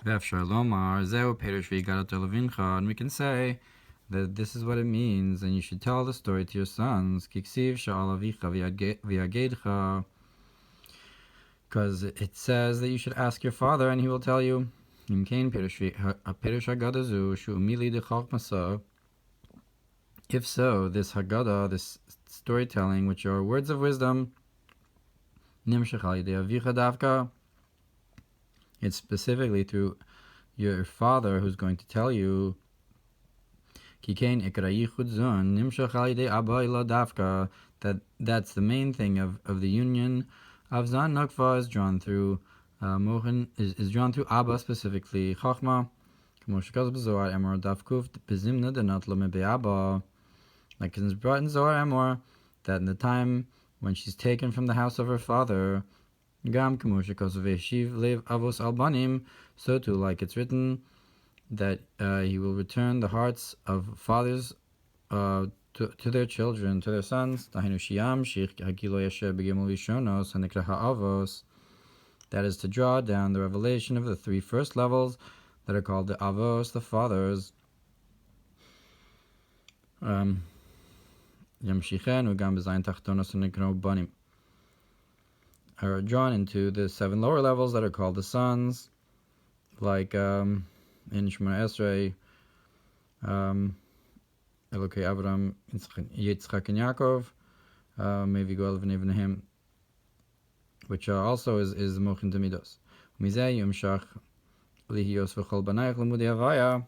ואפשר לומר, זהו פירוש והגדת לבנך, and we can say that this is what it means, and you should tell the story to your sons, כי כסיב שאל אביך והגדך, because it says that you should ask your father, and he will tell you. אם כן, פירוש הגדה זו, שהוא מילי דחוכמסה. If so, this Haggadah, this storytelling, which are words of wisdom, nimshach al yedei avicha davka, it's specifically through your father who's going to tell you, Kikein ikra yichud zon, nimshach al yedei abba ila davka, that's the main thing of the union of Zan Nukva is drawn through Mochen, is drawn through Abba specifically, Chachma, Kmoshikaz B'Zohar Emor Davkuf B'Zimna Denat Lo Me'Be'Abba, like it's brought in Zohar Emor, that in the time when she's taken from the house of her father, Gam Kmoshikaz V'Eshiv Lev Avos Albanim, so too, like it's written, that he will return the hearts of fathers to their children, to their sons. That is to draw down the revelation of the three first levels that are called the avos, the fathers. Are drawn into the seven lower levels that are called the sons, like in Shemona Esrei, Elokei Avram, Yitzchak and Yaakov, maybe Goel v'Nei, which also is Mochin Tamidos. Mizeh Yumshach Lihios v'Chol Banayach Lemudei Havaya,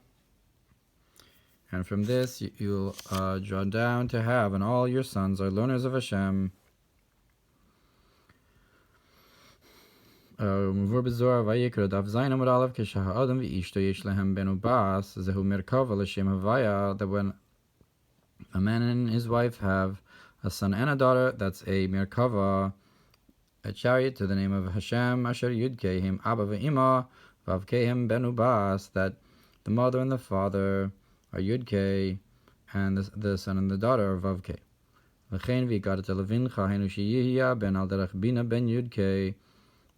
and from this you'll draw down to have, and all your sons are learners of Hashem. Vayikra Daf Zayin Amud Aleph Kesha Ha'adam v'Ishto Yesh Lehem Ben Ubas Zehu Merkava L'Shem Havaya, that when a man and his wife have a son and a daughter, that's a Merkava, a chariot to the name of Hashem, Asher Yudkehim Abba Ve'ima Vavkehim Ben Ubas, that the mother and the father are Yudke, and the son and the daughter are Vavke. V'chein Vayikra Lebincha Henu Sheyihya Ben Al Derech Bina Ben Yudke.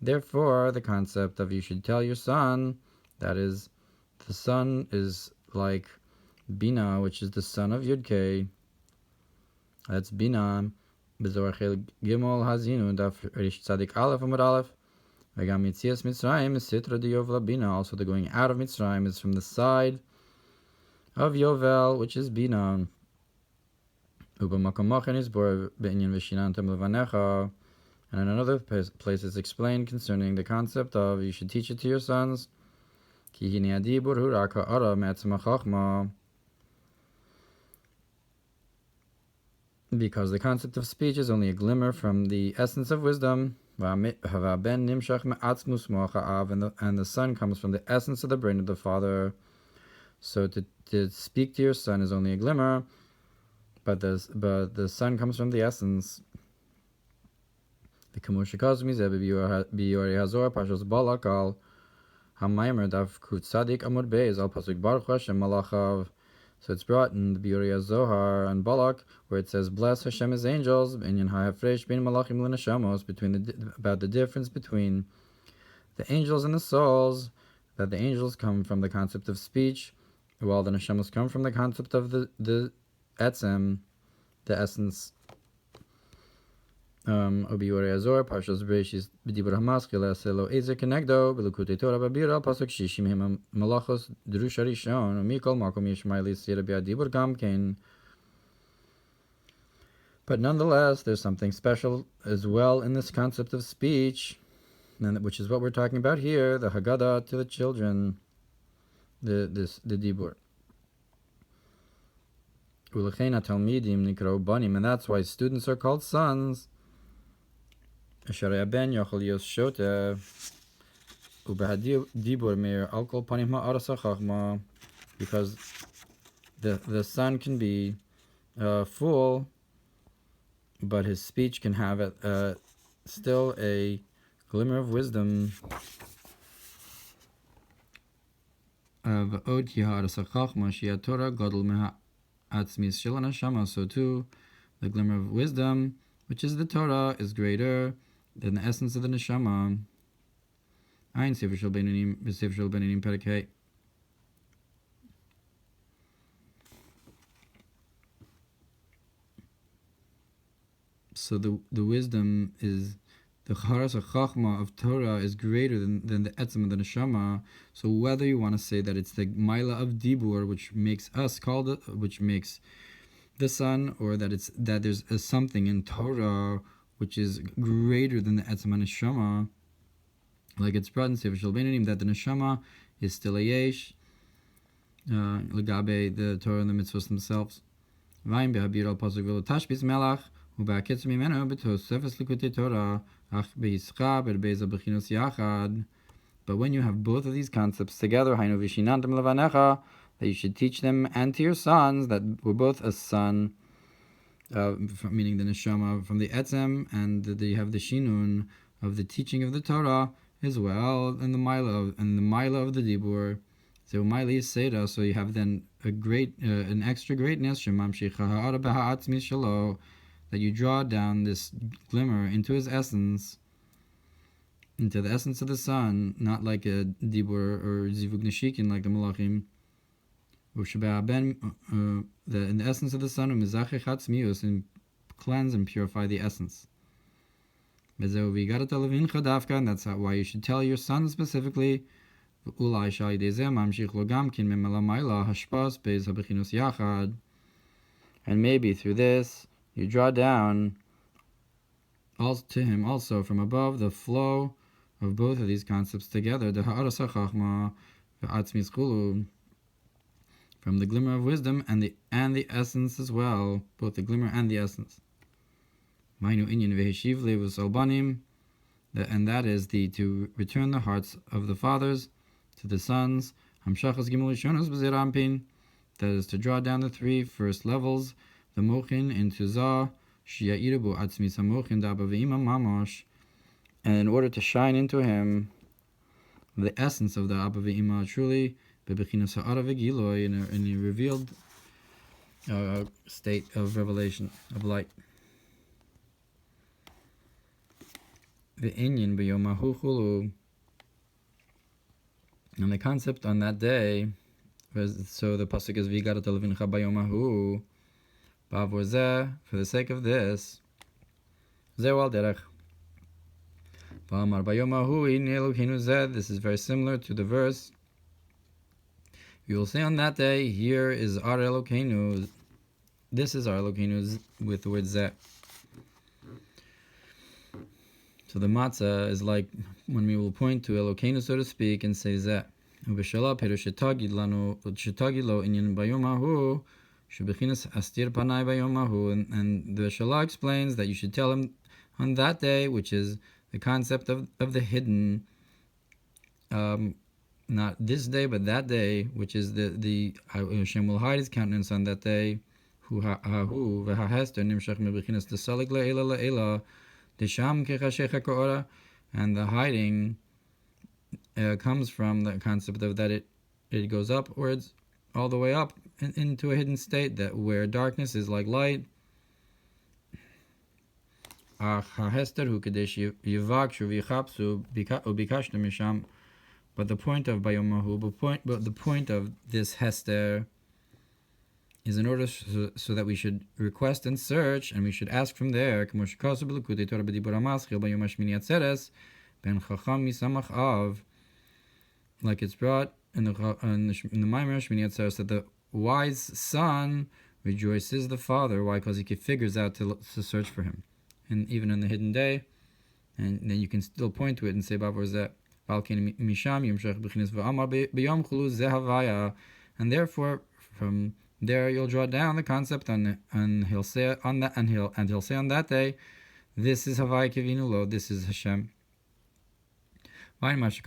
Therefore, the concept of you should tell your son, that is, the son is like Bina, which is the son of Yudke. That's Bina. B'Zohar Gimel Hazinu Daf Rish Tzadik Aleph Amud Aleph. V'gam Yitzias Mitzrayim is Sitra de Yovel Bina. Also, the going out of Mitzrayim is from the side of Yovel, which is Bina. Uba Makom Mochen is Bor Be'inyan V'Shinantam Levanecha. And in another place it's explained concerning the concept of you should teach it to your sons. Ki hine adibur hu rak ha'ara me'etzem ha'chachma. Because the concept of speech is only a glimmer from the essence of wisdom. And the son comes from the essence of the brain of the father. So to speak to your son is only a glimmer, but the son comes from the essence. The Kamushikaz Mizeh B'Yorei Hazor Pashas Balakal HaMaimer Daf Kut Sadik Amud Beis Al Pasuk Baruch Hashem Malachav. So it's brought in the B'Yorei Zohar and Balak, where it says, "Bless Hashem His angels." Inyan Ha'Hafresh Bein Malachim L'Neshamos, about the difference between the angels and the souls. That the angels come from the concept of speech, while the Neshamos come from the concept of the etzem, the essence. Obiore Azor, Parshas Bereshis, B'Dibur Hamaskil, Aselo Ezer Kenegdo, B'Lukutei Torah Babir Al Pasuk Shishim Him Malachos Drush Rishon, Mikol Makom Yishmai Lisir B'Adibur Gamkein. But nonetheless, there's something special as well in this concept of speech, and which is what we're talking about here, the Haggadah to the children, the Dibur. Ulechein Talmidim Nikro Banim, and that's why students are called sons. Asher ben yochel yos shota ubehadibur meir al kol panim ha'aras ha'chachma, because the son can be full, but his speech can have still a glimmer of wisdom. V'od ki ha'aras ha'chachma she'at Torah gadol me'atzmis shel haneshama, so too the glimmer of wisdom, which is the Torah, is greater than the essence of the neshama. Ein Sefer Shel Beinanim, Sefer Shel Beinanim Perek Hey. So the wisdom is, the charas chachma of Torah is greater than the etzem of the neshama. So whether you want to say that it's the maila of dibur which makes us called it, which makes the son, or that there's something in Torah which is greater than the etzem and neshama, like it's brought in Sefer Shel Beinanim that the neshama is still a yesh legabe the Torah and the mitzvahs themselves. Vayim behabir al pasuk v'lo tashbis melach. But when you have both of these concepts together, that you should teach them and to your sons, that we're both a son, meaning the neshama from the etzem, and that you have the shinun of the teaching of the Torah as well, and the maila of the dibur. So maila is seda. So you have then a great, an extra greatness. That you draw down this glimmer into his essence, into the essence of the sun, not like a dibur or zivug neshikin like the malachim. In the essence of the sun, and cleanse and purify the essence. And that's why you should tell your son specifically. And maybe through this you draw down also to him also from above the flow of both of these concepts together, the from the glimmer of wisdom and the essence as well, both the glimmer and the essence. And that is to return the hearts of the fathers to the sons. That is to draw down the three first levels, the mochin into zah, and in order to shine into him the essence of the Abba Ve'ima truly, in a revealed state of revelation, of light. And the concept on that day, so the pasuk is Vayikra lebnech bayomahu. For the sake of this, Mamar this is very similar to the verse. You will say on that day, here is our Elokeinu. This is our Elokeinu with the word zeh. So the matzah is like when we will point to Elokeinu, so to speak, and say zeh. And the Shalah explains that you should tell him on that day, which is the concept of the hidden, not this day, but that day, which is the Hashem will hide his countenance on that day. And the hiding comes from the concept of that it goes upwards, all the way up into a hidden state, that where darkness is like light. But the point of Bayomahu, the point of this Hester is in order so that we should request and search, and we should ask from there, like it's brought in the Mamar Shmini Atzeres, that the wise son rejoices the father. Why? Because he figures out to search for him, and even in the hidden day, and then you can still point to it and say, and therefore from there you'll draw down the concept, and he'll say on that, and he'll say on that day, this is Havai Kivinu Lo, this is Hashem. And in order to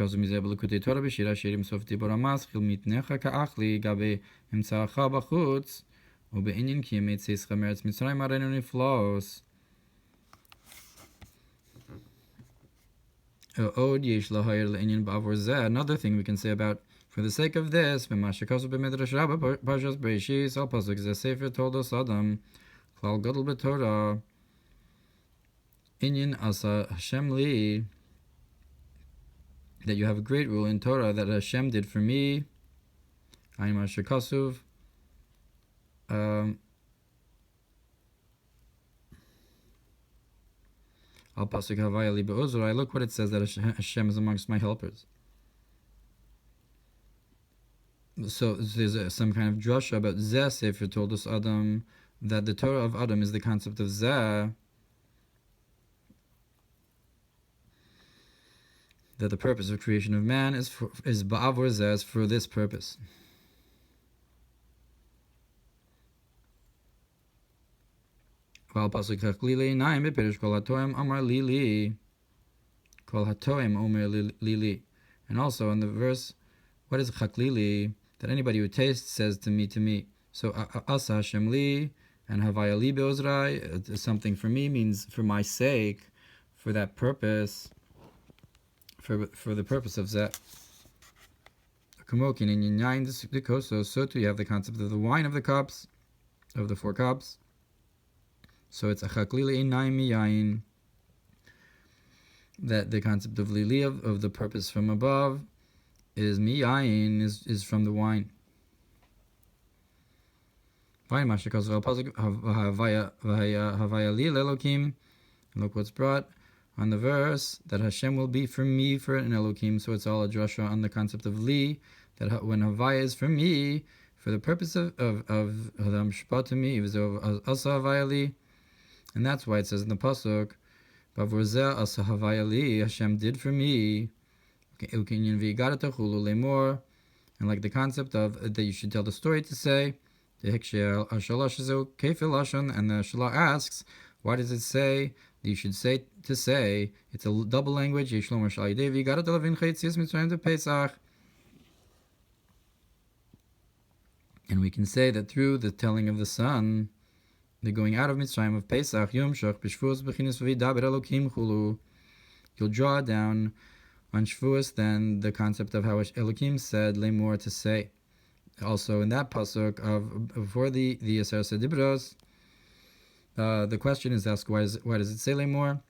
another thing we can say about, for the sake of this, told us Adam, Klal Gadol b'Torah, Inyan Asa Hashem Li, that you have a great rule in Torah that Hashem did for me. Ayin Masher Kasuv. Al Pasuk Havaya Li Be'ozrai. Look what it says, that Hashem is amongst my helpers. So there's some kind of drasha about Zeh Sefer told us Adam, that the Torah of Adam is the concept of Zeh, that the purpose of creation of man is Ba'avor Zeh, is for this purpose. Val Pasuk Chaklili Naim Beperish Kol Hatoim Amar Lili Kol Hatoim Omer Lili. And also in the verse, what is Chaklili? That anybody who tastes says to me. So Asa Hashem Li and Havaya Li Be'ozrai, something for me means for my sake, for that purpose, for the purpose of that. Kamokin in Yain Dikoso, so too you have the concept of the wine of the cups, of the 4 cups. So it's a Chaklili Naim Yain, that the concept of Lili, of the purpose from above, is miyayin, is from the wine. Look what's brought on the verse, that Hashem will be for me for an Elokim. So it's all a drasha on the concept of li, that when Havaya is for me, for the purpose of Adam Shpa to me, also Havaya li. And that's why it says in the Pasuk, Bavor also Havaya li, Hashem did for me. And like the concept of that you should tell the story to say, and the Shalah asks, why does it say that you should say to say? It's a double language. And we can say that through the telling of the sun, the going out of Mitzrayim of Pesach, you'll draw down on Shavuos then the concept of how Elohim said Lemor to say. Also in that pasuk of before the Yasar Sedibros, the question is asked, why does it say Lemor?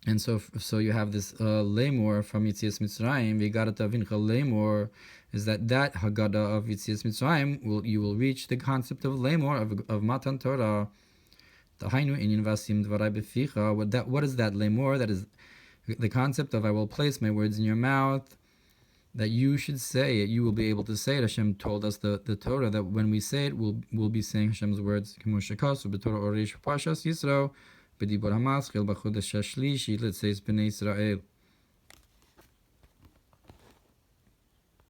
And so you have this Lemor from Yitzias Mitzrayim, Vayikra Vincha Lemor, is that Haggadah of Yitzias Mitzrayim you will reach the concept of Lemor of Matan Torah. What is that Lemor? That is the concept of I will place my words in your mouth, that you should say it, you will be able to say it. Hashem told us the Torah that when we say it, we'll be saying Hashem's words.